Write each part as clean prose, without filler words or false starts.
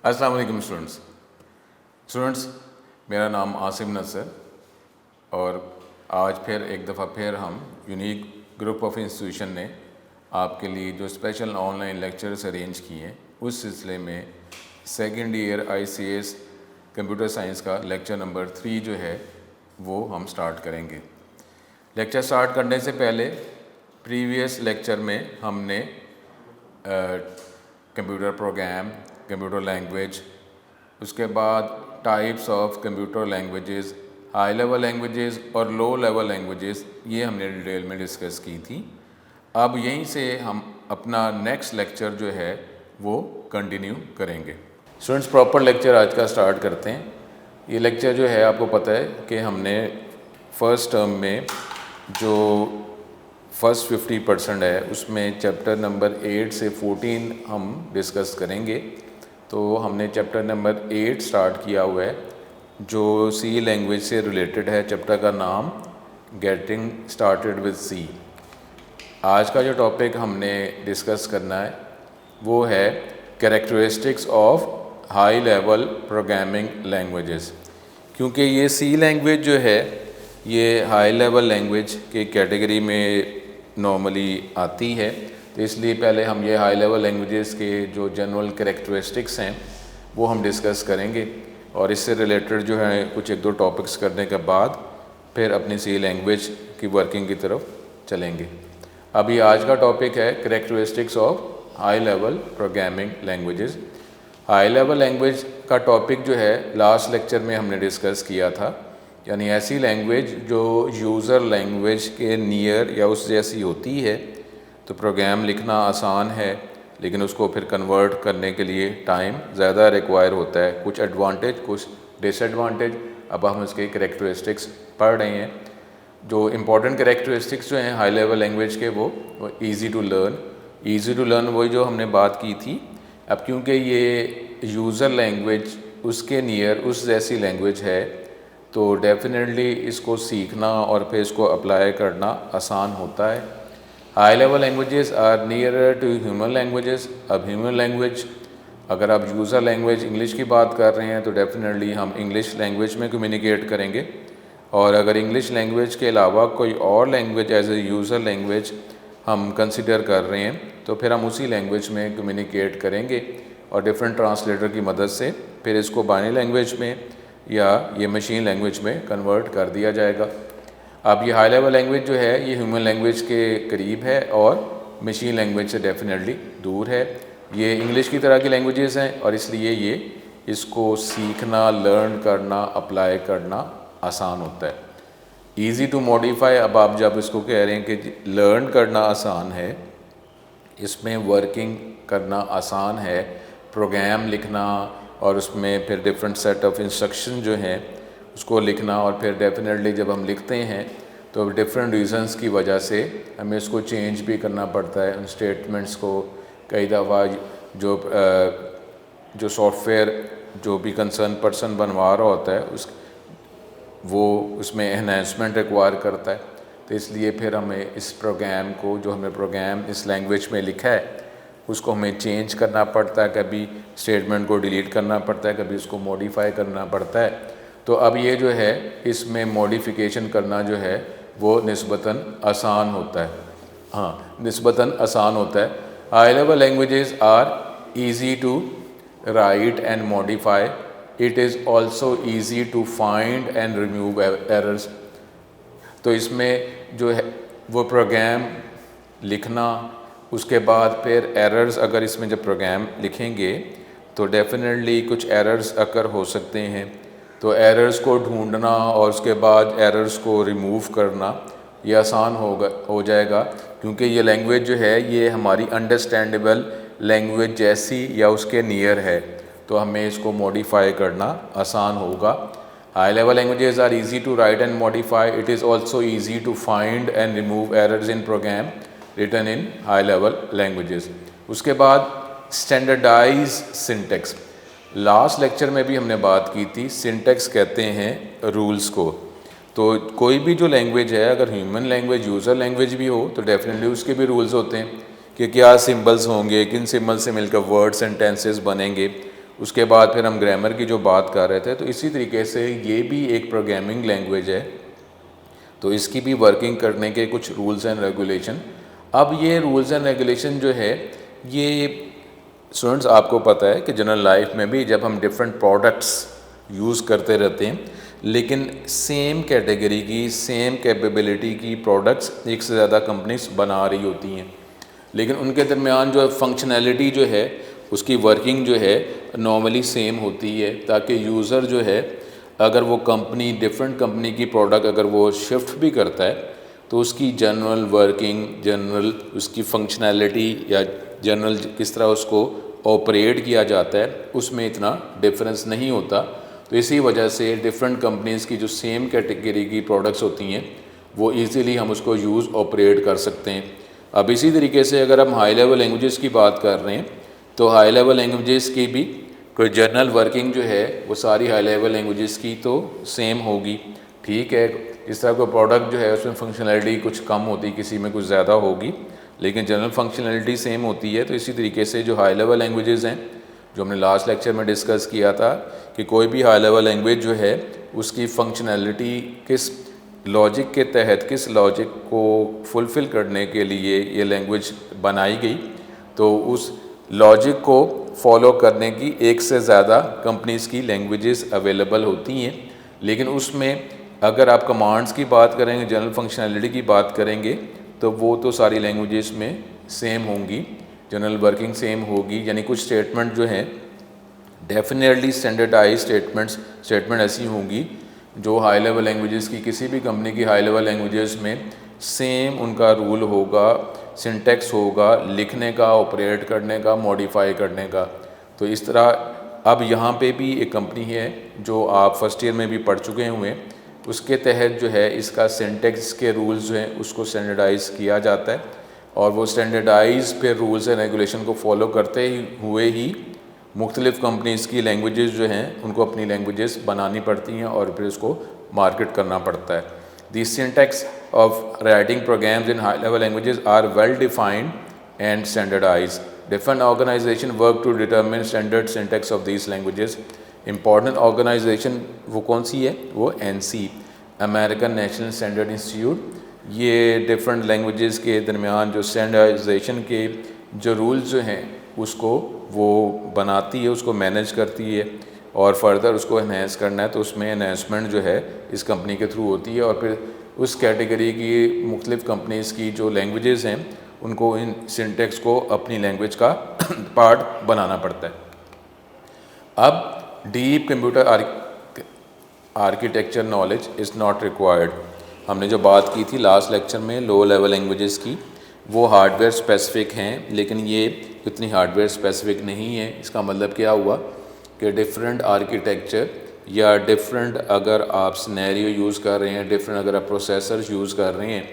अस्सलाम वालेकुम स्टूडेंट्स, मेरा नाम आसिम नसर और आज फिर एक दफ़ा फिर हम यूनिक ग्रुप ऑफ इंस्टीट्यूशन ने आपके लिए जो स्पेशल ऑनलाइन लेक्चर्स अरेंज किए हैं उस सिलसिले में second year ICS computer science का लेक्चर नंबर 3 जो है वो हम स्टार्ट करेंगे। लेक्चर स्टार्ट करने से पहले प्रीवियस लेक्चर में हमने कंप्यूटर प्रोग्राम, कंप्यूटर लैंग्वेज, उसके बाद types of computer languages, high level languages और लो लेवल लैंग्वेजेस, ये हमने डिटेल में डिस्कस की थी। अब यहीं से हम अपना नेक्स्ट लेक्चर जो है वो कंटिन्यू करेंगे। स्टूडेंट्स, प्रॉपर लेक्चर आज का स्टार्ट करते हैं। ये लेक्चर जो है आपको पता है कि हमने फर्स्ट टर्म में जो फर्स्ट 50% है उसमें चैप्टर नंबर 8 से 14 हम डिस्कस करेंगे। तो हमने चैप्टर नंबर 8 स्टार्ट किया हुआ है जो सी लैंग्वेज से रिलेटेड है। चैप्टर का नाम गेटिंग स्टार्टेड विद सी। आज का जो टॉपिक हमने डिस्कस करना है वो है characteristics of high level programming languages. क्योंकि ये सी लैंग्वेज जो है ये हाई लेवल लैंग्वेज के कैटेगरी में नॉर्मली आती है, तो इसलिए पहले हम ये हाई लेवल लैंग्वेजेस के जो जनरल कैरेक्टरिस्टिक्स हैं वो हम डिस्कस करेंगे और इससे रिलेटेड जो है कुछ एक दो टॉपिक्स करने के बाद फिर अपनी सी लैंग्वेज की वर्किंग की तरफ चलेंगे। अभी आज का टॉपिक है characteristics of high level programming languages. High level language का टॉपिक जो है लास्ट लेक्चर में हमने डिस्कस किया था, यानी ऐसी लैंग्वेज जो यूज़र लैंग्वेज के नियर या उस जैसी होती है। तो प्रोग्राम लिखना आसान है लेकिन उसको फिर कन्वर्ट करने के लिए टाइम ज़्यादा रिक्वायर होता है। कुछ एडवांटेज, कुछ डिसएडवांटेज। अब हम इसके कैरेक्टरिस्टिक्स पढ़ रहे हैं। जो इम्पोर्टेंट कैरेक्टरिस्टिक्स जो हैं हाई लेवल लैंग्वेज के वो ईज़ी टू लर्न वही जो हमने बात की थी। अब क्योंकि ये यूज़र लैंग्वेज उसके नियर उस जैसी लैंग्वेज है तो डेफिनेटली इसको सीखना और फिर इसको अप्लाई करना आसान होता है। High level languages are near to human languages. अब ह्यूमन लैंग्वेज, अगर आप यूज़र लैंग्वेज इंग्लिश की बात कर रहे हैं तो डेफिनेटली हम इंग्लिश लैंग्वेज में कम्युनिकेट करेंगे, और अगर इंग्लिश लैंग्वेज के अलावा कोई और language as a user language हम कंसिडर कर रहे हैं तो फिर हम उसी लैंग्वेज में कम्युनिकेट करेंगे और डिफरेंट ट्रांसलेटर की मदद से फिर इसको बाइनरी लैंग्वेज में या ये मशीन लैंग्वेज में कन्वर्ट कर दिया जाएगा। अब ये हाई लेवल लैंग्वेज जो है ये ह्यूमन लैंग्वेज के करीब है और मशीन लैंग्वेज से डेफिनेटली दूर है। ये इंग्लिश की तरह की लैंग्वेजेस हैं और इसलिए ये इसको सीखना, लर्न करना, अप्लाई करना आसान होता है। ईज़ी टू मॉडिफाई, अब आप जब इसको कह रहे हैं कि लर्न करना आसान है, इसमें वर्किंग करना आसान है, प्रोग्राम लिखना और उसमें फिर डिफरेंट सेट ऑफ इंस्ट्रक्शन जो हैं उसको लिखना, और फिर डेफिनेटली जब हम लिखते हैं तो डिफरेंट रीज़न्स की वजह से हमें इसको चेंज भी करना पड़ता है उन स्टेटमेंट्स को। कई दफ़ा जो सॉफ्टवेयर जो भी कंसर्न पर्सन बनवा रहा होता है वो उसमें एनहांसमेंट रिक्वायर करता है, तो इसलिए फिर हमें इस प्रोग्राम को, जो हमें प्रोग्राम इस लैंग्वेज में लिखा है उसको हमें चेंज करना पड़ता है, कभी स्टेटमेंट को डिलीट करना पड़ता है, कभी उसको मॉडिफाई करना पड़ता है। तो अब ये जो है इसमें मॉडिफिकेशन करना जो है वो निस्बतन आसान होता है। निस्बतन आसान होता है। High level languages are easy to write and modify. It is also easy to find and remove errors. तो इसमें जो है वो प्रोग्राम लिखना, उसके बाद फिर एरर्स, अगर इसमें जब प्रोग्राम लिखेंगे तो डेफिनेटली कुछ एरर्स अकर हो सकते हैं, तो एरर्स को ढूंढना और उसके बाद एरर्स को रिमूव करना ये आसान हो जाएगा। क्योंकि ये लैंग्वेज जो है ये हमारी अंडरस्टैंडेबल लैंग्वेज जैसी या उसके नियर है, तो हमें इसको मॉडिफाई करना आसान होगा। High level languages are easy to write and modify. It is also easy to find and remove errors in program written in high level languages. उसके बाद स्टैंडर्डाइज सिंटेक्स। लास्ट लेक्चर में भी हमने बात की थी, सिंटेक्स कहते हैं रूल्स को। तो कोई भी जो लैंग्वेज है, अगर ह्यूमन लैंग्वेज, यूज़र लैंग्वेज भी हो तो डेफिनेटली उसके भी रूल्स होते हैं कि क्या सिंबल्स होंगे, किन सिंबल से मिलकर वर्ड सेंटेंसेस बनेंगे, उसके बाद फिर हम ग्रामर की जो बात कर रहे थे, तो इसी तरीके से ये भी एक प्रोग्रामिंग लैंग्वेज है, तो इसकी भी वर्किंग करने के कुछ रूल्स एंड रेगुलेशन। अब ये रूल्स एंड रेगुलेशन जो है, ये स्टूडेंट्स आपको पता है कि जनरल लाइफ में भी जब हम डिफरेंट प्रोडक्ट्स यूज़ करते रहते हैं, लेकिन सेम कैटेगरी की, सेम कैपेबिलिटी की प्रोडक्ट्स एक से ज़्यादा कंपनीज बना रही होती हैं, लेकिन उनके दरमियान जो फंक्शनैलिटी जो है, उसकी वर्किंग जो है नॉर्मली सेम होती है, ताकि यूज़र जो है अगर वो कंपनी डिफरेंट कंपनी की प्रोडक्ट अगर वो शिफ्ट भी करता है, तो उसकी जनरल वर्किंग, जनरल उसकी फंक्शनैलिटी या जनरल किस तरह उसको ऑपरेट किया जाता है, उसमें इतना डिफरेंस नहीं होता। तो इसी वजह से डिफरेंट कंपनीज़ की जो सेम कैटेगरी की प्रोडक्ट्स होती हैं, वो ईज़िली हम उसको यूज़ ऑपरेट कर सकते हैं। अब इसी तरीके से अगर हम हाई लेवल लैंग्वेजेस की बात कर रहे हैं, तो हाई लेवल लैंग्वेजेस की भी कोई जनरल वर्किंग जो है वो सारी हाई लेवल लैंग्वेजेस की तो सेम होगी। ठीक है, इस तरह का प्रोडक्ट जो है उसमें फंक्शनैलिटी कुछ कम होती, किसी में कुछ ज़्यादा होगी, लेकिन जनरल फंक्शनैलिटी सेम होती है। तो इसी तरीके से जो हाई लेवल लैंग्वेजेस हैं, जो हमने लास्ट लेक्चर में डिस्कस किया था कि कोई भी हाई लेवल लैंग्वेज जो है उसकी फंक्शनैलिटी किस लॉजिक के तहत, किस लॉजिक को फुलफ़िल करने के लिए ये लैंग्वेज बनाई गई, तो उस लॉजिक को फॉलो करने की एक से ज़्यादा कंपनीज़ की लैंग्वेजेस अवेलेबल होती हैं। लेकिन उसमें अगर आप कमांड्स की बात करेंगे, जनरल फंक्शनैलिटी की बात करेंगे, तो वो तो सारी लैंग्वेजेस में सेम होंगी, जनरल वर्किंग सेम होगी। यानी कुछ स्टेटमेंट जो हैं डेफिनेटली स्टैंडर्डाइज स्टेटमेंट ऐसी होंगी जो हाई लेवल लैंग्वेजेस की, किसी भी कंपनी की हाई लेवल लैंग्वेजेस में सेम उनका रूल होगा, सिंटेक्स होगा लिखने का, ऑपरेट करने का, मॉडिफाई करने का। तो इस तरह अब यहाँ पे भी एक कंपनी है जो आप फर्स्ट ईयर में भी पढ़ चुके हुए हैं, उसके तहत जो है इसका सिंटेक्स के रूल्स जो हैं उसको स्टैंडर्डाइज किया जाता है, और वो स्टैंडर्डाइज पे रूल्स एंड रेगुलेशन को फॉलो करते हुए ही मुख्तलिफ़ कंपनीज़ की लैंग्वेजेस जो हैं उनको अपनी लैंग्वेजेस बनानी पड़ती हैं और फिर उसको मार्केट करना पड़ता है। The syntax of writing programs in high level languages are well defined and standardize. Different organization work to determine standard syntax of these languages. Important organization वो कौन सी है? वो NC, American National Standard Institute. ये different languages के दरमियान जो standardisation के जो रूल्स जो हैं उसको वो बनाती है, उसको मैनेज करती है, और फर्दर उसको एनहेंस करना है तो उसमें एनहेंसमेंट जो है इस कंपनी के थ्रू होती है, और फिर उस कैटेगरी की मुख्तलिफ़ कंपनीज़ की जो लैंग्वेजेस हैं उनको इन सिंटेक्स को अपनी लैंग्वेज का पार्ट बनाना पड़ता है। अब deep computer architecture knowledge is not required. हमने जो बात की थी लास्ट लेक्चर में लो लेवल लैंग्वेजेस की, वो हार्डवेयर स्पेसिफिक हैं, लेकिन ये इतनी हार्डवेयर स्पेसिफिक नहीं है। इसका मतलब क्या हुआ कि डिफरेंट आर्किटेक्चर या डिफरेंट अगर आप सिनेरियो यूज़ कर रहे हैं, डिफरेंट अगर आप प्रोसेसर्स यूज़ कर रहे हैं,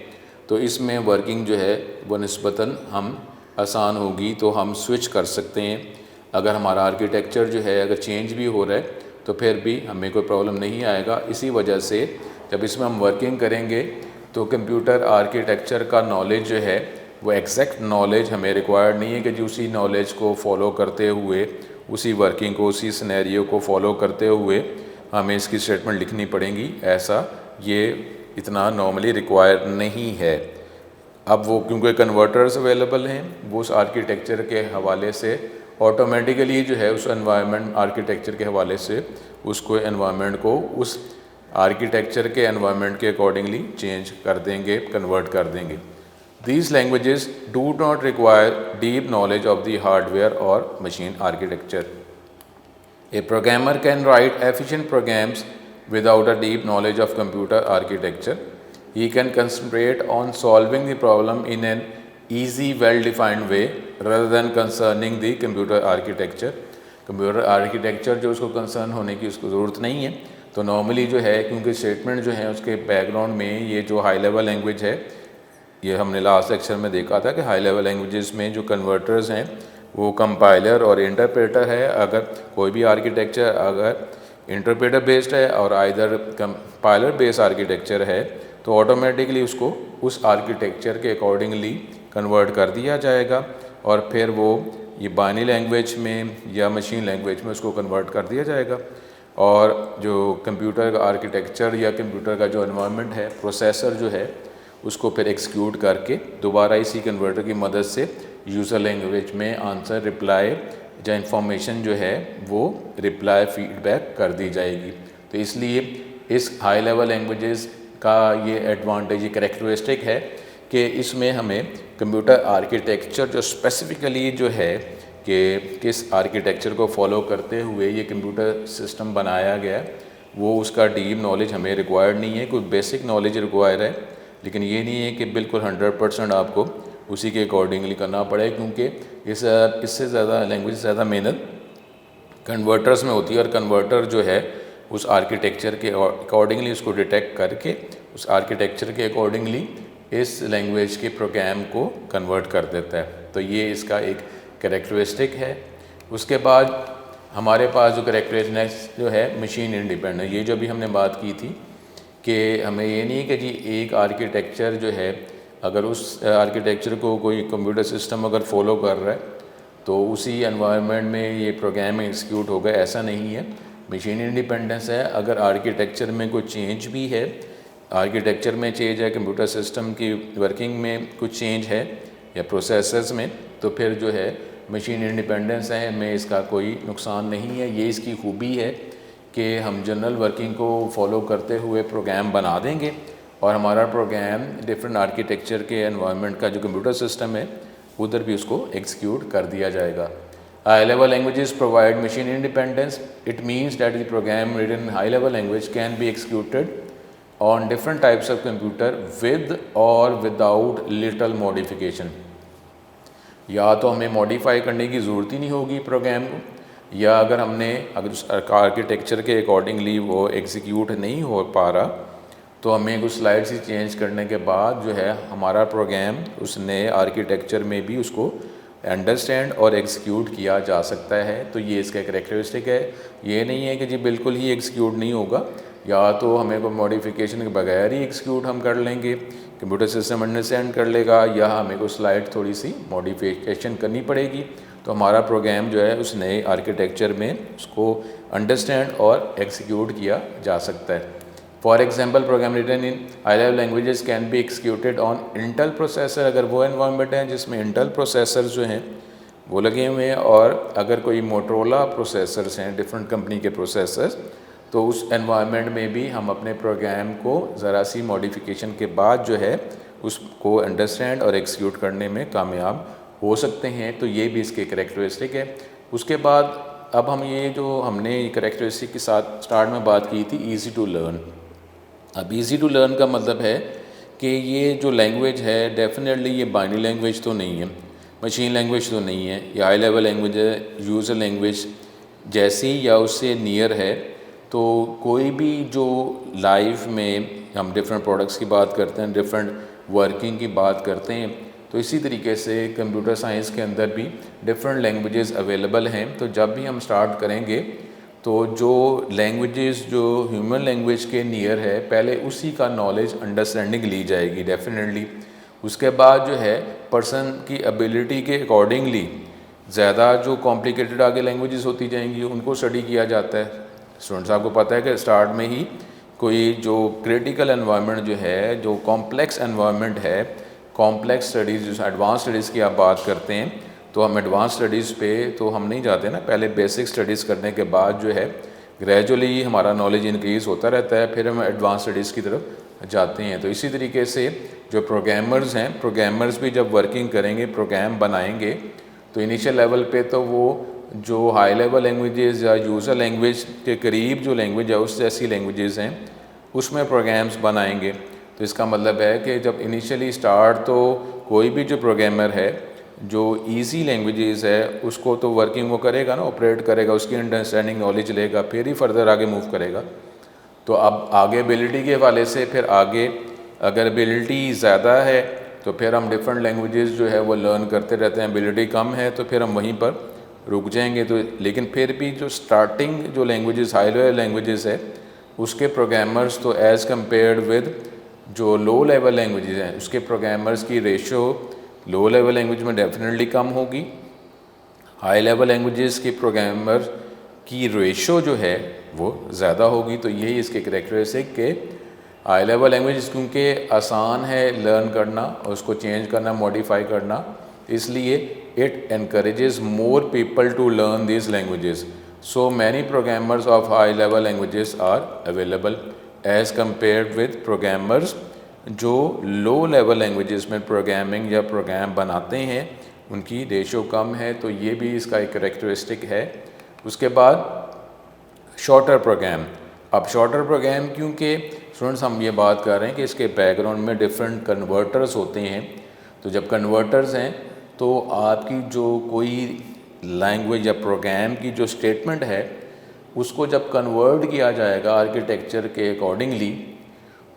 तो इसमें वर्किंग जो है वो निस्बतन हम आसान होगी, तो हम स्विच कर सकते हैं। अगर हमारा आर्किटेक्चर जो है अगर चेंज भी हो रहा है तो फिर भी हमें कोई प्रॉब्लम नहीं आएगा। इसी वजह से जब इसमें हम वर्किंग करेंगे तो कंप्यूटर आर्किटेक्चर का नॉलेज जो है वो एग्जैक्ट नॉलेज हमें रिक्वायर्ड नहीं है कि जो उसी नॉलेज को फॉलो करते हुए, उसी वर्किंग को, उसी सिनेरियो को फॉलो करते हुए हमें इसकी स्टेटमेंट लिखनी पड़ेंगी, ऐसा ये इतना नॉर्मली रिक्वायर नहीं है। अब वो क्योंकि कन्वर्टर्स अवेलेबल हैं, वो उस आर्किटेक्चर के हवाले से ऑटोमेटिकली जो है उस एनवायरनमेंट आर्किटेक्चर के हवाले से उसको एनवायरनमेंट को उस आर्किटेक्चर के एनवायरनमेंट के अकॉर्डिंगली चेंज कर देंगे, कन्वर्ट कर देंगे। These languages do not require deep knowledge of the hardware or machine architecture. A programmer can write efficient programs without a deep knowledge of computer architecture. He can concentrate on solving the problem in an easy, well-defined way rather than concerning the computer architecture. Computer architecture जो उसको concern होने की उसको ज़रूरत नहीं है। तो normally जो है, क्योंकि स्टेटमेंट जो है उसके बैकग्राउंड में ये जो हाई लेवल लैंग्वेज है, ये हमने लास्ट लेक्चर में देखा था कि हाई लेवल लैंग्वेजेस में जो कन्वर्टर्स हैं वो कंपाइलर और इंटरप्रेटर है। अगर कोई भी आर्किटेक्चर अगर इंटरप्रेटर बेस्ड है और आइदर कंपाइलर बेस्ड आर्किटेक्चर है तो ऑटोमेटिकली उसको उस आर्किटेक्चर के अकॉर्डिंगली कन्वर्ट कर दिया जाएगा, और फिर वो ये बाइनरी लैंग्वेज में या मशीन लैंग्वेज में उसको कन्वर्ट कर दिया जाएगा और जो कंप्यूटर का आर्किटेक्चर या कंप्यूटर का जो एनवायरनमेंट है, प्रोसेसर जो है, उसको फिर एक्सिक्यूट करके दोबारा इसी कन्वर्टर की मदद से यूज़र लैंग्वेज में आंसर, रिप्लाई या इंफॉर्मेशन जो है वो रिप्लाई फीडबैक कर दी जाएगी। तो इसलिए इस हाई लेवल लैंग्वेजेस का ये एडवांटेज, ये कैरेक्टरिस्टिक है कि इसमें हमें कंप्यूटर आर्किटेक्चर जो स्पेसिफ़िकली जो है कि किस आर्किटेक्चर को फॉलो करते हुए ये कंप्यूटर सिस्टम बनाया गया, वो उसका डीप नॉलेज हमें रिक्वायर्ड नहीं है। कुछ बेसिक नॉलेज रिक्वायर है, लेकिन ये नहीं है कि बिल्कुल 100% आपको उसी के अकॉर्डिंगली करना पड़े, क्योंकि इससे ज़्यादा लैंग्वेज ज़्यादा मेहनत कन्वर्टर्स में होती है। और कन्वर्टर जो है उस आर्किटेक्चर के अकॉर्डिंगली उसको डिटेक्ट करके उस आर्किटेक्चर के अकॉर्डिंगली इस लैंग्वेज के प्रोग्राम को कन्वर्ट कर देता है। तो ये इसका एक कैरेक्टरिस्टिक है। उसके बाद हमारे पास जो कैरेक्टरिस्टिक जो है मशीन इंडिपेंडेंट, ये जो भी हमने बात की थी कि हमें ये नहीं कि जी एक आर्किटेक्चर जो है, अगर उस आर्किटेक्चर को कोई कंप्यूटर सिस्टम अगर फॉलो कर रहा है तो उसी एनवायरनमेंट में ये प्रोग्राम एग्जीक्यूट होगा, ऐसा नहीं है। मशीन इंडिपेंडेंस है, अगर आर्किटेक्चर में कोई चेंज भी है, आर्किटेक्चर में चेंज है, कंप्यूटर सिस्टम की वर्किंग में कुछ चेंज है या प्रोसेसर्स में, तो फिर जो है मशीन इंडिपेंडेंस है, हमें इसका कोई नुकसान नहीं है। ये इसकी खूबी है कि हम जनरल वर्किंग को फॉलो करते हुए प्रोग्राम बना देंगे और हमारा प्रोग्राम डिफरेंट आर्किटेक्चर के एनवायरनमेंट का जो कंप्यूटर सिस्टम है उधर भी उसको एग्जीक्यूट कर दिया जाएगा। High level languages provide machine independence. It means that the program written in high level language can be executed on different types of computer with or without little modification. या तो हमें मॉडिफाई करने की ज़रूरत ही नहीं होगी प्रोग्राम को, या अगर उस आर्किटेक्चर के अकॉर्डिंगली वो एग्जीक्यूट नहीं हो पा रहा तो हमें कुछ स्लाइड्स ही चेंज करने के बाद जो है हमारा प्रोग्राम उस नए आर्किटेक्चर में भी उसको अंडरस्टैंड और एग्जीक्यूट किया जा सकता है। तो ये इसका कैरेक्टरिस्टिक है। ये नहीं है कि जी बिल्कुल ही एग्जीक्यूट नहीं होगा, या तो हमें कोई मॉडिफिकेशन के बगैर ही एग्जीक्यूट हम कर लेंगे, कंप्यूटर सिस्टम अंडरस्टैंड कर लेगा, या हमें कोई स्लाइड थोड़ी सी मॉडिफिकेशन करनी पड़ेगी तो हमारा प्रोग्राम जो है उस नए आर्किटेक्चर में उसको अंडरस्टैंड और एग्जीक्यूट किया जा सकता है। For example, program written in high level languages can be executed on Intel processor, अगर वो एनवायरनमेंट है जिसमें इंटेल प्रोसेसर जो हैं वो लगे हुए हैं, और अगर कोई मोटरोला प्रोसेसर्स हैं, डिफरेंट कंपनी के प्रोसेसर्स, तो उस एनवायरनमेंट में भी हम अपने प्रोग्राम को ज़रा सी मॉडिफिकेशन के बाद जो है उसको अंडरस्टैंड और एक्सिक्यूट करने में कामयाब हो सकते हैं। तो ये भी इसके कैरेक्टरिस्टिक है। उसके बाद अब हम ये जो हमने कैरेक्टरिस्टिक के साथ स्टार्ट में बात की थी ईज़ी टू लर्न। अब ईज़ी टू लर्न का मतलब है कि ये जो लैंग्वेज है डेफिनेटली ये बाइनरी लैंग्वेज तो नहीं है, मशीन लैंग्वेज तो नहीं है, ये हाई लेवल लैंग्वेज है, यूज़र लैंग्वेज जैसी या उससे नियर है। तो कोई भी जो लाइफ में हम डिफरेंट प्रोडक्ट्स की बात करते हैं, डिफरेंट वर्किंग की बात करते हैं, तो इसी तरीके से कंप्यूटर साइंस के अंदर भी डिफरेंट लैंग्वेजेस अवेलेबल हैं। तो जब भी हम स्टार्ट करेंगे तो जो लैंग्वेजेस जो ह्यूमन लैंग्वेज के नियर है पहले उसी का नॉलेज अंडरस्टैंडिंग ली जाएगी डेफिनेटली। उसके बाद जो है पर्सन की एबिलिटी के अकॉर्डिंगली ज़्यादा जो कॉम्प्लिकेटेड आगे लैंग्वेजेस होती जाएंगी उनको स्टडी किया जाता है। स्टूडेंट्स आपको पता है कि स्टार्ट में ही कोई जो क्रिटिकल एनवायरनमेंट जो है, जो कॉम्प्लेक्स एनवायरनमेंट है, कॉम्प्लेक्स स्टडीज़ जो एडवांस स्टडीज़ की आप बात करते हैं तो हम एडवांस स्टडीज़ पे तो हम नहीं जाते ना, पहले बेसिक स्टडीज़ करने के बाद जो है ग्रेजुअली हमारा नॉलेज इंक्रीज़ होता रहता है, फिर हम एडवांस स्टडीज़ की तरफ जाते हैं। तो इसी तरीके से जो प्रोग्रामर्स हैं, प्रोग्रामर्स भी जब वर्किंग करेंगे, प्रोग्राम बनाएंगे, तो इनिशियल लेवल पे तो वो जो हाई लेवल लैंग्वेजेस या यूज़र लैंग्वेज के करीब जो लैंग्वेज है उस जैसी लैंग्वेजेस हैं उसमें प्रोग्राम्स बनाएंगे। तो इसका मतलब है कि जब इनिशियली स्टार्ट तो कोई भी जो प्रोग्रामर है जो इजी लैंग्वेजेस है उसको तो वर्किंग वो करेगा ना, ऑपरेट करेगा, उसकी अंडरस्टैंडिंग नॉलेज लेगा, फिर ही फर्दर आगे मूव करेगा। तो अब आगे एबिलिटी के हवाले से फिर आगे अगर एबिलिटी ज़्यादा है तो फिर हम डिफरेंट लैंग्वेजेस जो है वो लर्न करते रहते हैं, एबिलिटी कम है तो फिर हम वहीं पर रुक जाएंगे। तो लेकिन फिर भी जो स्टार्टिंग जो लैंग्वेजेस हाई लेवल लैंग्वेजेस है उसके प्रोग्रामर्स तो एज़ कम्पेयर्ड विद जो लो लेवल लैंग्वेजेस हैं उसके प्रोग्रामर्स की रेशो लो लेवल लैंग्वेज में डेफिनेटली कम होगी, हाई लेवल लैंग्वेजेस के प्रोग्रामर की रेशो जो है वो ज़्यादा होगी। तो यही इसके करेक्टरिस्टिक के हाई लेवल लैंग्वेज क्योंकि आसान है लर्न करना और उसको चेंज करना, मॉडिफाई करना, इसलिए it encourages more people to learn these languages. So many programmers of high level languages are available as compared with programmers जो लो लेवल लैंग्वेजेस में प्रोग्रामिंग या प्रोग्राम बनाते हैं, उनकी रेशो कम है। तो ये भी इसका एक करेक्टरिस्टिक है। उसके बाद शॉर्टर प्रोग्राम। अब शॉर्टर प्रोग्राम क्योंकि स्टूडेंट्स हम ये बात कर रहे हैं कि इसके बैकग्राउंड में डिफरेंट कन्वर्टर्स होते हैं। तो जब कन्वर्टर्स हैं तो आपकी जो कोई लैंग्वेज या प्रोग्राम की जो स्टेटमेंट है उसको जब कन्वर्ट किया जाएगा आर्किटेक्चर के अकॉर्डिंगली,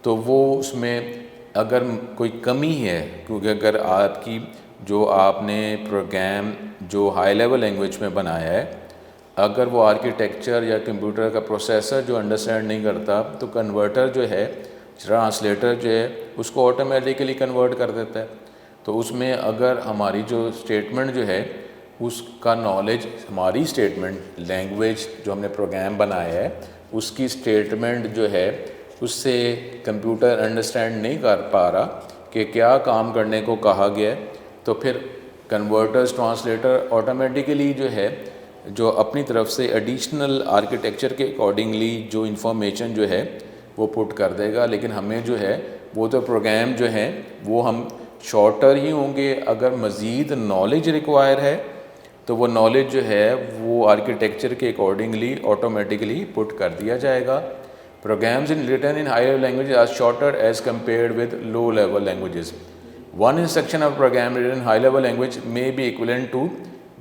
तो वो उसमें अगर कोई कमी है, क्योंकि अगर आपकी जो आपने प्रोग्राम जो हाई लेवल लैंग्वेज में बनाया है, अगर वो आर्किटेक्चर या कंप्यूटर का प्रोसेसर जो अंडरस्टैंड नहीं करता, तो कन्वर्टर जो है, ट्रांसलेटर जो है, उसको ऑटोमेटिकली कन्वर्ट कर देता है। तो उसमें अगर हमारी जो स्टेटमेंट जो है उसका नॉलेज, हमारी स्टेटमेंट लैंग्वेज जो हमने प्रोग्राम बनाया है उसकी स्टेटमेंट जो है उससे कंप्यूटर अंडरस्टैंड नहीं कर पा रहा कि क्या काम करने को कहा गया है, तो फिर कन्वर्टर्स, ट्रांसलेटर ऑटोमेटिकली जो है जो अपनी तरफ से एडिशनल आर्किटेक्चर के अकॉर्डिंगली जो इंफॉर्मेशन जो है वो पुट कर देगा। लेकिन हमें जो है वो तो प्रोग्राम जो है वो हम शॉर्टर ही होंगे। अगर मज़ीद नॉलेज रिक्वायर है तो वो नॉलेज जो है वो आर्किटेक्चर के अकॉर्डिंगली ऑटोमेटिकली पुट कर दिया जाएगा। Programs in written in high level language are shorter as compared with low level languages. One instruction of program written in high level language may be equivalent to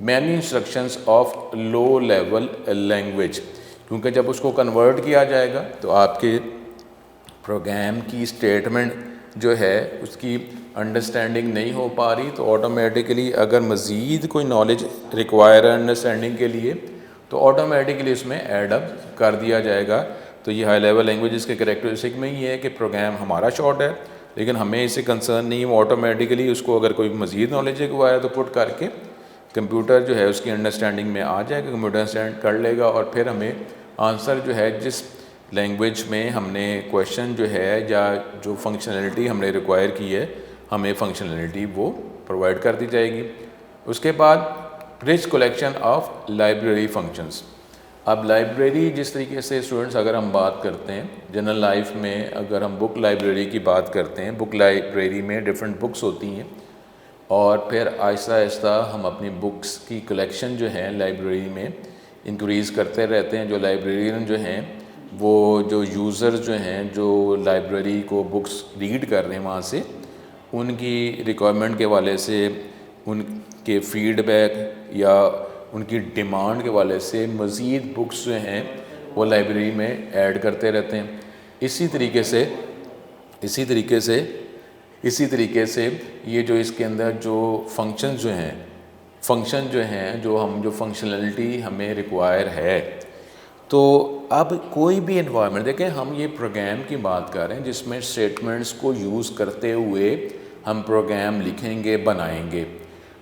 many instructions of low level language। क्योंकि जब उसको convert किया जाएगा तो आपके programme की statement जो है उसकी अंडरस्टैंडिंग नहीं हो पा रही, तो ऑटोमेटिकली अगर मज़ीद कोई नॉलेज रिक्वायर है अंडरस्टैंडिंग के लिए तो ऑटोमेटिकली उसमें एडअप कर दिया जाएगा। तो ये हाई लेवल लैंग्वेज के करेक्टरिस्टिक में ये है कि प्रोग्राम हमारा शॉर्ट है लेकिन हमें इससे कंसर्न नहीं, वो ऑटोमेटिकली उसको अगर कोई मज़ीद नॉलेज रिक्वायर तो पुट करके कंप्यूटर जो है उसकी अंडरस्टैंडिंग में आ जाएगा, कंप्यूटर अंडरस्टैंड कर लेगा और फिर हमें आंसर जो है जिस लैंग्वेज में हमने क्वेश्चन जो है या जो फंक्शनलिटी हमने रिक्वायर की है हमें फंक्शनलिटी वो प्रोवाइड कर दी जाएगी। उसके बाद rich collection of library functions. अब लाइब्रेरी जिस तरीके से स्टूडेंट्स अगर हम बात करते हैं जनरल लाइफ में, अगर हम बुक लाइब्रेरी की बात करते हैं, बुक लाइब्रेरी में डिफरेंट बुक्स होती हैं और फिर आहिस्ता आहिस्ता हम अपनी बुक्स की कलेक्शन जो है लाइब्रेरी में इंक्रीज़ करते रहते हैं। जो लाइब्रेरियन जो हैं वो जो यूज़र्स जो हैं जो लाइब्रेरी को बुक्स रीड कर रहे हैं वहाँ से उनकी रिक्वायरमेंट के वाले से, उनके फीडबैक या उनकी डिमांड के वाले से मज़ीद बुक्स जो हैं वो लाइब्रेरी में ऐड करते रहते हैं। इसी तरीके से ये जो इसके अंदर जो फंक्शन जो हैं जो फंक्शनलिटी हमें रिक्वायर है, तो अब कोई भी इन्वायरमेंट देखें, हम ये प्रोग्राम की बात कर रहे हैं जिसमें स्टेटमेंट्स को यूज़ करते हुए हम प्रोग्राम लिखेंगे, बनाएंगे।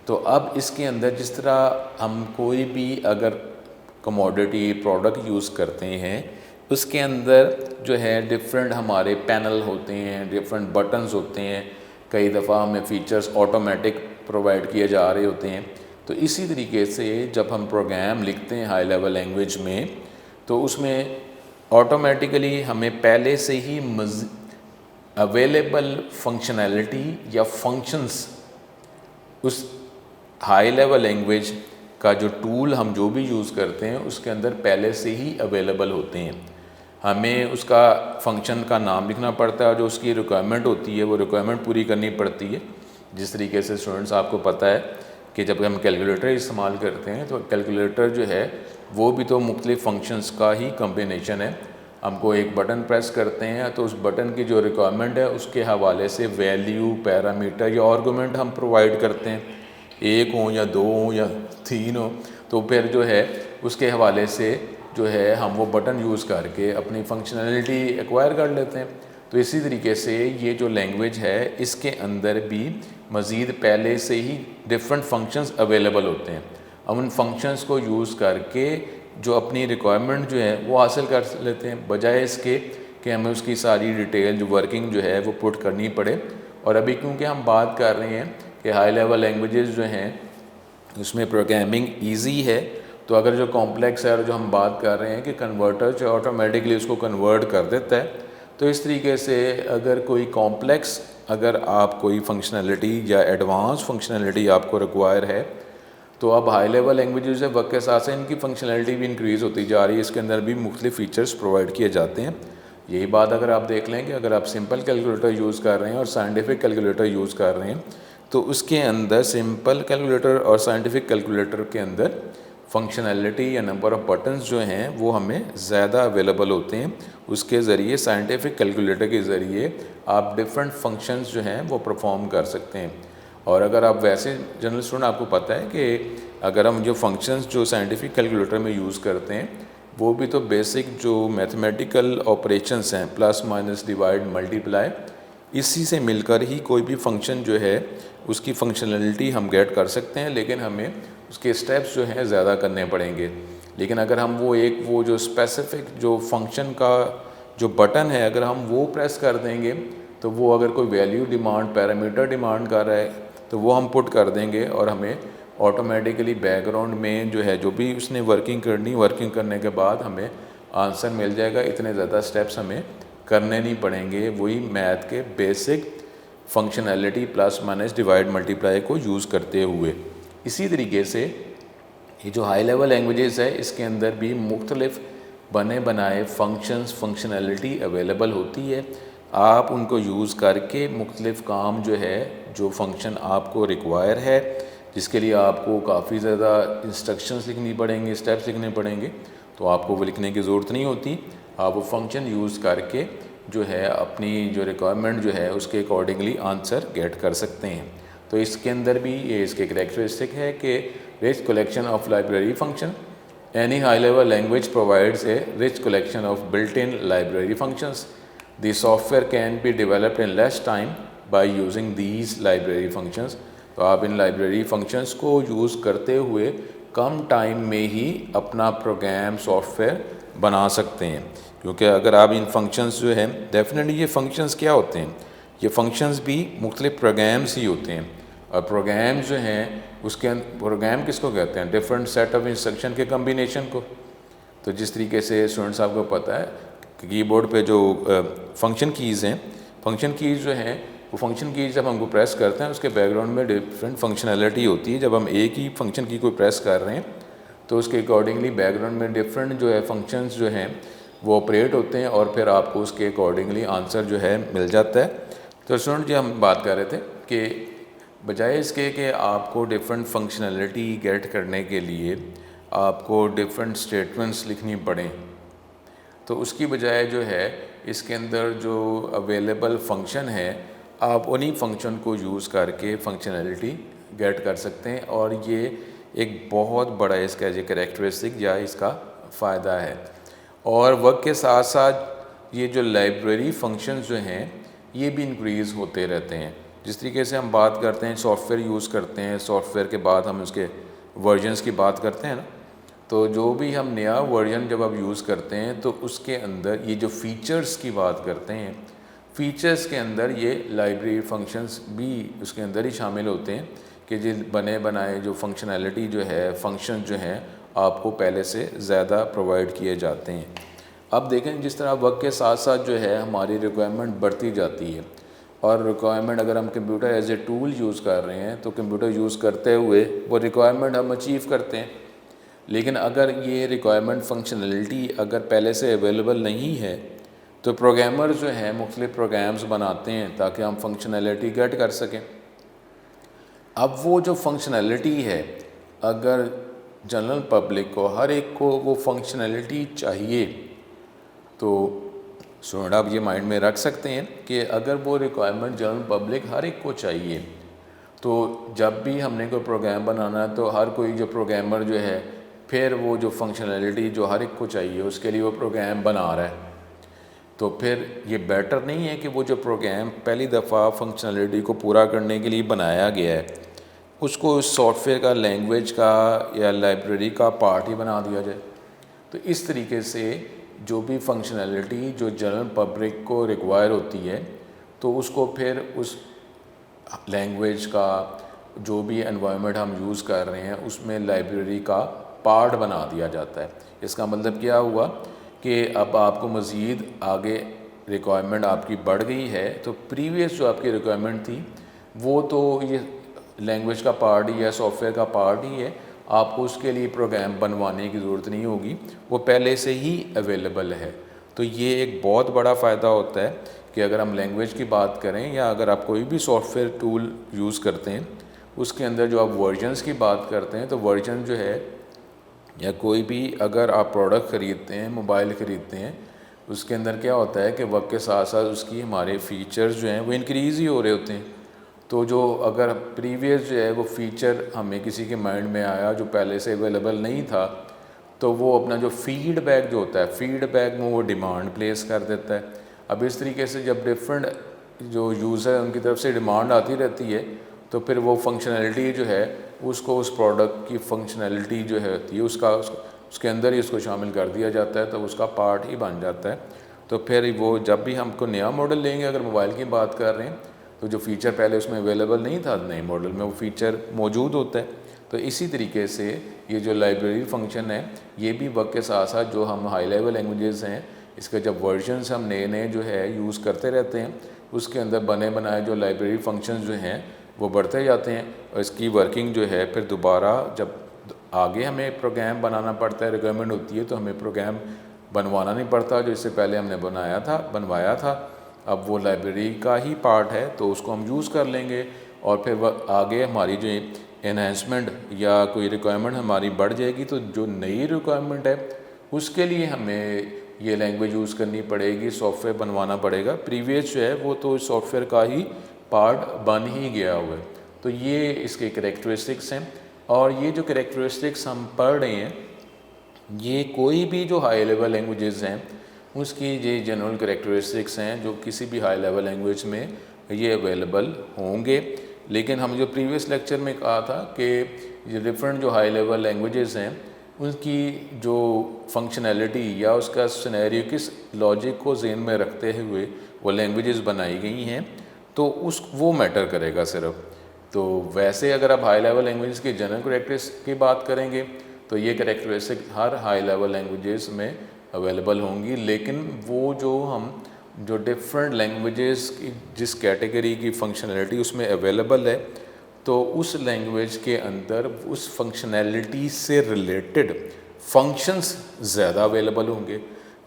तो अब इसके अंदर जिस तरह हम कोई भी अगर कमोडिटी प्रोडक्ट यूज़ करते हैं उसके अंदर जो है डिफरेंट हमारे पैनल होते हैं, डिफरेंट बटन्स होते हैं, कई दफ़ा हमें फ़ीचर्स ऑटोमेटिक प्रोवाइड किए जा रहे होते हैं। तो इसी तरीके से जब हम प्रोग्राम लिखते हैं हाई लेवल लैंग्वेज में तो उसमें ऑटोमेटिकली हमें पहले से ही अवेलेबल फंक्शनैलिटी या फंक्शंस उस हाई लेवल लैंग्वेज का जो टूल हम जो भी यूज़ करते हैं उसके अंदर पहले से ही अवेलेबल होते हैं। हमें उसका फंक्शन का नाम लिखना पड़ता है, जो उसकी रिक्वायरमेंट होती है वो रिक्वायरमेंट पूरी करनी पड़ती है। जिस तरीके से स्टूडेंट्स आपको पता है कि जब हम कैलकुलेटर इस्तेमाल करते हैं तो कैलकुलेटर जो है वो भी तो मुख्तलिफ फंक्शंस का ही कम्बिनेशन है। हमको एक बटन प्रेस करते हैं तो उस बटन की जो रिक्वायरमेंट है उसके हवाले से वैल्यू, पैरामीटर या आर्गूमेंट हम प्रोवाइड करते हैं, एक हो या दो हो या तीन हो, तो फिर जो है उसके हवाले से जो है हम वो बटन यूज़ करके अपनी फंक्शनैलिटी एक्वायर कर लेते हैं। तो इसी तरीके से ये जो लैंग्वेज है इसके अंदर भी मज़ीद पहले से ही डिफरेंट फंक्शंस अवेलेबल होते हैं। हम उन फंक्शंस को यूज़ करके जो अपनी रिक्वायरमेंट जो है वो हासिल कर लेते हैं, बजाय इसके कि हमें उसकी सारी डिटेल जो वर्किंग जो है वो पुट करनी पड़े। और अभी क्योंकि हम बात कर रहे हैं कि हाई लेवल लैंग्वेजेस जो हैं उसमें प्रोग्रामिंग इजी है, तो अगर जो कॉम्प्लेक्स है और जो हम बात कर रहे हैं कि कन्वर्टर जो ऑटोमेटिकली उसको कन्वर्ट कर देता है, तो इस तरीके से अगर कोई कॉम्प्लेक्स अगर आप कोई फंक्शनैलिटी या एडवांस फंक्शनैलिटी आपको रिक्वायर है, तो अब हाई लेवल लैंग्वेजेस है वक्त के साथ साथ इनकी फंक्शनैलिटी भी इंक्रीज़ होती जा रही है, इसके अंदर भी मुख्तलिफ फ़ीचर्स प्रोवाइड किए जाते हैं। यही बात अगर आप देख लें कि अगर आप सिंपल कैलकुलेटर यूज़ कर रहे हैं और साइंटिफिक कैलकुलेटर यूज़ कर रहे हैं, तो उसके अंदर सिंपल कैलकुलेटर और साइंटिफिक कैलकुलेटर के अंदर फंक्शनैलिटी या नंबर ऑफ़ बटन्स जो हैं वो हमें ज़्यादा अवेलेबल होते हैं। उसके ज़रिए साइंटिफिक कैलकुलेटर के ज़रिए आप डिफरेंट फंक्शंस जो हैं वो परफॉर्म कर सकते हैं। और अगर आप वैसे जनरल स्टूडेंट, आपको पता है कि अगर हम जो फंक्शंस जो साइंटिफिक कैलकुलेटर में यूज़ करते हैं वो भी तो बेसिक जो मैथमेटिकल ऑपरेशंस हैं, प्लस माइनस डिवाइड मल्टीप्लाई, इसी से मिलकर ही कोई भी फंक्शन जो है उसकी फंक्शनैलिटी हम गेट कर सकते हैं, लेकिन हमें उसके स्टेप्स जो हैं ज़्यादा करने पड़ेंगे। लेकिन अगर हम वो जो स्पेसिफिक जो फंक्शन का जो बटन है अगर हम वो प्रेस कर देंगे, तो वो अगर कोई वैल्यू डिमांड पैरामीटर डिमांड कर रहा है तो वो हम पुट कर देंगे और हमें ऑटोमेटिकली बैकग्राउंड में जो है जो भी उसने वर्किंग करनी, वर्किंग करने के बाद हमें आंसर मिल जाएगा। इतने ज़्यादा स्टेप्स हमें करने नहीं पड़ेंगे, वही मैथ के basic functionality plus minus divide multiply को यूज़ करते हुए। इसी तरीके से ये जो हाई लेवल लैंग्वेजेस है इसके अंदर भी मुख्तलिफ बने बनाए फंक्शंस फंक्शनैलिटी अवेलेबल होती है। आप उनको यूज़ करके मुख्तलिफ काम जो है जो फंक्शन आपको रिक्वायर है, जिसके लिए आपको काफ़ी ज़्यादा इंस्ट्रक्शंस लिखनी पड़ेंगी, स्टेप्स लिखने पड़ेंगे, तो आपको वो लिखने की ज़रूरत नहीं होती। आप वो फंक्शन यूज़ करके जो है अपनी जो रिक्वायरमेंट जो है उसके अकॉर्डिंगली आंसर गेट कर सकते हैं। तो इसके अंदर भी ये इसके करेक्टरिस्टिक है कि rich collection of library function, any high level language provides a rich collection of built in library functions. The software can be developed in less time by using these library functions. तो आप इन library functions को use करते हुए कम time में ही अपना programme software बना सकते हैं, क्योंकि अगर आप इन फंक्शंस जो हैं डेफिनेटली ये फंक्शंस क्या होते हैं, ये फंक्शंस भी मुख्तलिफ प्रोग्राम्स ही होते हैं। और प्रोग्राम्स जो हैं उसके प्रोग्राम किसको कहते हैं, डिफरेंट सेट ऑफ इंस्ट्रक्शन के कम्बिनेशन को। तो जिस तरीके से स्टूडेंट्स आपको पता है कि कीबोर्ड पे जो फंक्शन कीज़ हैं, फंक्शन कीज़ जो हैं वो फंक्शन कीज़ जब हमको प्रेस करते हैं उसके बैकग्राउंड में डिफरेंट फंक्शनैलिटी होती है। जब हम एक ही फंक्शन की कोई प्रेस कर रहे हैं तो उसके अकॉर्डिंगली बैकग्राउंड में डिफरेंट जो है फंक्शंस जो हैं वो ऑपरेट होते हैं और फिर आपको उसके अकॉर्डिंगली आंसर जो है मिल जाता है। तो स्टूडेंट जी हम बात कर रहे थे कि बजाय इसके कि आपको डिफरेंट फंक्शनैलिटी गेट करने के लिए आपको डिफरेंट स्टेटमेंट्स लिखनी पड़ें, तो उसकी बजाय जो है इसके अंदर जो अवेलेबल फंक्शन है आप उन्हीं फंक्शन को यूज़ करके फंक्शनैलिटी गेट कर सकते हैं। और ये एक बहुत बड़ा इसका जो कैरेक्टरिस्टिक या इसका फ़ायदा है। और वक्त के साथ साथ ये जो लाइब्रेरी फंक्शंस जो हैं ये भी इंक्रीज़ होते रहते हैं। जिस तरीके से हम बात करते हैं सॉफ्टवेयर यूज़ करते हैं, सॉफ्टवेयर के बाद हम उसके वर्जन्स की बात करते हैं ना, तो जो भी हम नया वर्जन जब आप यूज़ करते हैं तो उसके अंदर ये जो फ़ीचर्स की बात करते हैं, फ़ीचर्स के अंदर ये लाइब्रेरी फंक्शंस भी उसके अंदर ही शामिल होते हैं कि जो बने बनाए जो फंक्शनैलिटी जो है फंक्शन जो हैं आपको पहले से ज़्यादा प्रोवाइड किए जाते हैं। अब देखें जिस तरह वक्त के साथ साथ जो है हमारी रिक्वायरमेंट बढ़ती जाती है, और रिक्वायरमेंट अगर हम computer as a tool use कर रहे हैं तो कंप्यूटर यूज़ करते हुए वो रिक्वायरमेंट हम अचीव करते हैं। लेकिन अगर ये रिक्वायरमेंट फंक्शनैलिटी अगर पहले से अवेलेबल नहीं है तो प्रोग्रामर जो हैं मुख्तलिफ प्रोग्राम्स बनाते हैं ताकि हम फंक्शनैलिटी गेट कर सकें। अब वो जो फंक्शनैलिटी है अगर जनरल पब्लिक को हर एक को वो फंक्शनैलिटी चाहिए, तो स्टूडेंट आप ये माइंड में रख सकते हैं कि अगर वो रिक्वायरमेंट जनरल पब्लिक हर एक को चाहिए, तो जब भी हमने कोई प्रोग्राम बनाना है तो हर कोई जो प्रोग्रामर जो है फिर वो जो फंक्शनैलिटी जो हर एक को चाहिए उसके लिए वो प्रोग्राम बना रहा है, तो फिर ये बेटर नहीं है कि वो जो प्रोग्राम पहली दफ़ा फंक्शनैलिटी को पूरा करने के लिए बनाया गया है उसको उस सॉफ्टवेयर का, लैंग्वेज का या लाइब्रेरी का पार्ट ही बना दिया जाए। तो इस तरीके से जो भी फंक्शनैलिटी जो जनरल पब्लिक को रिक्वायर होती है, तो उसको फिर उस लैंग्वेज का जो भी एनवायरनमेंट हम यूज़ कर रहे हैं उसमें लाइब्रेरी का पार्ट बना दिया जाता है। इसका मतलब क्या हुआ कि अब आपको मज़ीद आगे रिक्वायरमेंट आपकी बढ़ गई है, तो प्रीवियस जो आपकी रिक्वायरमेंट थी वो तो ये लैंग्वेज का पार्ट ही है, सॉफ्टवेयर का पार्ट ही है, आपको उसके लिए प्रोग्राम बनवाने की ज़रूरत नहीं होगी, वो पहले से ही अवेलेबल है। तो ये एक बहुत बड़ा फ़ायदा होता है कि अगर हम लैंग्वेज की बात करें या अगर आप कोई भी सॉफ्टवेयर टूल यूज़ करते हैं उसके अंदर जो आप वर्जन्स की बात करते हैं, तो वर्जन जो है या कोई भी अगर आप प्रोडक्ट ख़रीदते हैं, मोबाइल ख़रीदते हैं, उसके अंदर क्या होता है कि वक्त के साथ साथ उसकी हमारे फ़ीचर्स जो हैं वो इंक्रीज़ ही हो रहे होते हैं। तो जो अगर प्रीवियस जो है वो फ़ीचर हमें किसी के माइंड में आया जो पहले से अवेलेबल नहीं था, तो वो अपना जो फ़ीडबैक जो होता है, फ़ीडबैक में वो डिमांड प्लेस कर देता है। अब इस तरीके से जब डिफरेंट जो यूज़र है उनकी तरफ से डिमांड आती रहती है, तो फिर वो फंक्शनैलिटी जो है उसको उस प्रोडक्ट की फंक्शनैलिटी जो है होती है उसके अंदर ही उसको शामिल कर दिया जाता है, तो उसका पार्ट ही बन जाता है। तो फिर वो जब भी हमको नया मॉडल लेंगे, अगर मोबाइल की बात कर रहे हैं, तो जो फ़ीचर पहले उसमें अवेलेबल नहीं था नए मॉडल में वो फ़ीचर मौजूद होता है। तो इसी तरीके से ये जो लाइब्रेरी फंक्शन है ये भी वक्त के साथ साथ जो हम हाई लेवल लैंग्वेजेस हैं इसके जब वर्जन्स हम नए नए जो है यूज़ करते रहते हैं, उसके अंदर बने बनाए जो लाइब्रेरी फंक्शंस जो हैं वो बढ़ते जाते हैं और इसकी वर्किंग जो है फिर दोबारा जब आगे हमें प्रोग्राम बनाना पड़ता है, रिक्वायरमेंट होती है, तो हमें प्रोग्राम बनवाना नहीं पड़ता जो इससे पहले हमने बनवाया था। अब वो लाइब्रेरी का ही पार्ट है तो उसको हम यूज़ कर लेंगे और फिर आगे हमारी जो एनहेंसमेंट या कोई रिक्वायरमेंट हमारी बढ़ जाएगी, तो जो नई रिक्वायरमेंट है उसके लिए हमें ये लैंग्वेज यूज़ करनी पड़ेगी, सॉफ्टवेयर बनवाना पड़ेगा। प्रीवियस जो है वो तो सॉफ्टवेयर का ही पार्ट बन ही गया हुआ है। तो ये इसके करैक्टरिस्टिक्स हैं और ये जो करैक्टरिस्टिक्स हम पढ़ रहे हैं ये कोई भी जो हाई लेवल लैंग्वेजेस हैं उसकी ये जनरल करैक्टरिस्टिक्स हैं जो किसी भी हाई लेवल लैंग्वेज में ये अवेलेबल होंगे। लेकिन हम जो प्रीवियस लेक्चर में कहा था कि ये डिफरेंट जो हाई लेवल लैंग्वेजेस हैं उनकी जो फंक्शनैलिटी या उसका सिनेरियो किस लॉजिक को ज़हन में रखते हुए वो लैंग्वेजेस बनाई गई हैं, तो वो मैटर करेगा सिर्फ। तो वैसे अगर आप हाई लेवल लैंग्वेजेस की जनरल करैक्टरिस्टिक्स की बात करेंगे तो ये करैक्टरिस्टिक हर हाई लेवल लैंग्वेजेस में अवेलेबल होंगी, लेकिन वो जो डिफरेंट लैंग्वेजेस की जिस कैटेगरी की फंक्शनैलिटी उसमें अवेलेबल है, तो उस लैंग्वेज के अंदर उस फंक्शनैलिटी से रिलेटेड फंक्शंस ज़्यादा अवेलेबल होंगे।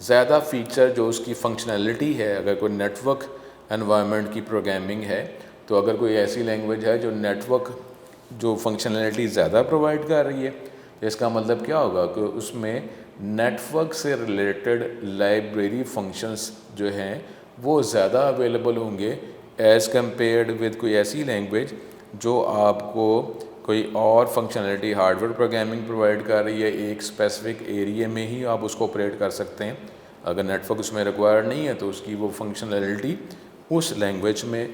ज़्यादा फ़ीचर जो उसकी फंक्शनैलिटी है, अगर कोई नेटवर्क एनवायरनमेंट की प्रोग्रामिंग है, तो अगर कोई ऐसी लैंग्वेज है जो नेटवर्क जो फंक्शनैलिटी ज़्यादा प्रोवाइड कर रही है, तो इसका मतलब क्या होगा कि उसमें नेटवर्क से रिलेटेड लाइब्रेरी फंक्शंस जो हैं वो ज़्यादा अवेलेबल होंगे एज़ कम्पेयर्ड विद कोई ऐसी लैंग्वेज जो आपको कोई और फंक्शनैलिटी हार्डवेयर प्रोग्रामिंग प्रोवाइड कर रही है, एक स्पेसिफिक एरिया में ही आप उसको ऑपरेट कर सकते हैं। अगर नेटवर्क उसमें रिक्वायर्ड नहीं है तो उसकी वो फंक्शनैलिटी उस लैंग्वेज में,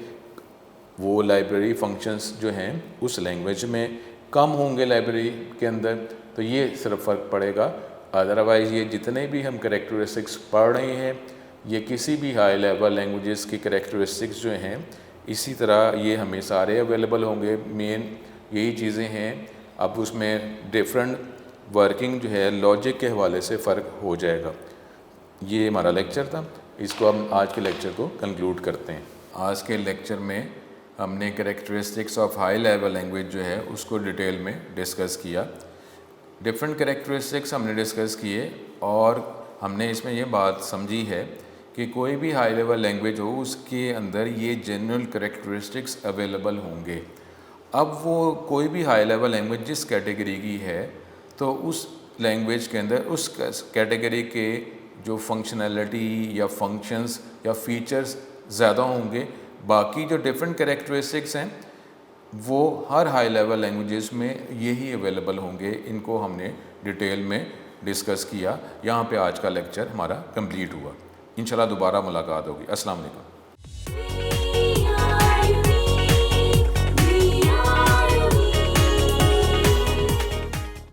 वो लाइब्रेरी फंक्शंस जो हैं उस लैंग्वेज में कम होंगे लाइब्रेरी के अंदर। तो ये सिर्फ फ़र्क पड़ेगा, अदरवाइज़ ये जितने भी हम करैक्टरिस्टिक्स पढ़ रहे हैं ये किसी भी हाई लेवल लैंग्वेजेस की करैक्टरिस्टिक्स जो हैं इसी तरह ये हमें सारे अवेलेबल होंगे। मेन यही चीज़ें हैं। अब उसमें डिफरेंट वर्किंग जो है लॉजिक के हवाले से फ़र्क हो जाएगा। ये हमारा लेक्चर था, इसको हम आज के लेक्चर को कंक्लूड करते हैं। आज के लेक्चर में हमने characteristics of high level language जो है उसको डिटेल में डिस्कस किया। डिफरेंट करैक्टरिस्टिक्स हमने डिस्कस किए और हमने इसमें ये बात समझी है कि कोई भी हाई लेवल लैंग्वेज हो उसके अंदर ये जनरल करैक्टरिस्टिक्स अवेलेबल होंगे। अब वो कोई भी हाई लेवल लैंग्वेज जिस कैटेगरी की है तो उस लैंग्वेज के अंदर उस कैटेगरी के जो फंक्शनैलिटी या फंक्शंस या फीचर्स ज़्यादा होंगे। बाकी जो डिफरेंट करैक्टरिस्टिक्स हैं वो हर हाई लेवल लैंग्वेजेस में यही अवेलेबल होंगे। इनको हमने डिटेल में डिस्कस किया। यहाँ पे आज का लेक्चर हमारा कंप्लीट हुआ। इंशाल्लाह दोबारा मुलाकात होगी। अस्सलाम वालेकुम।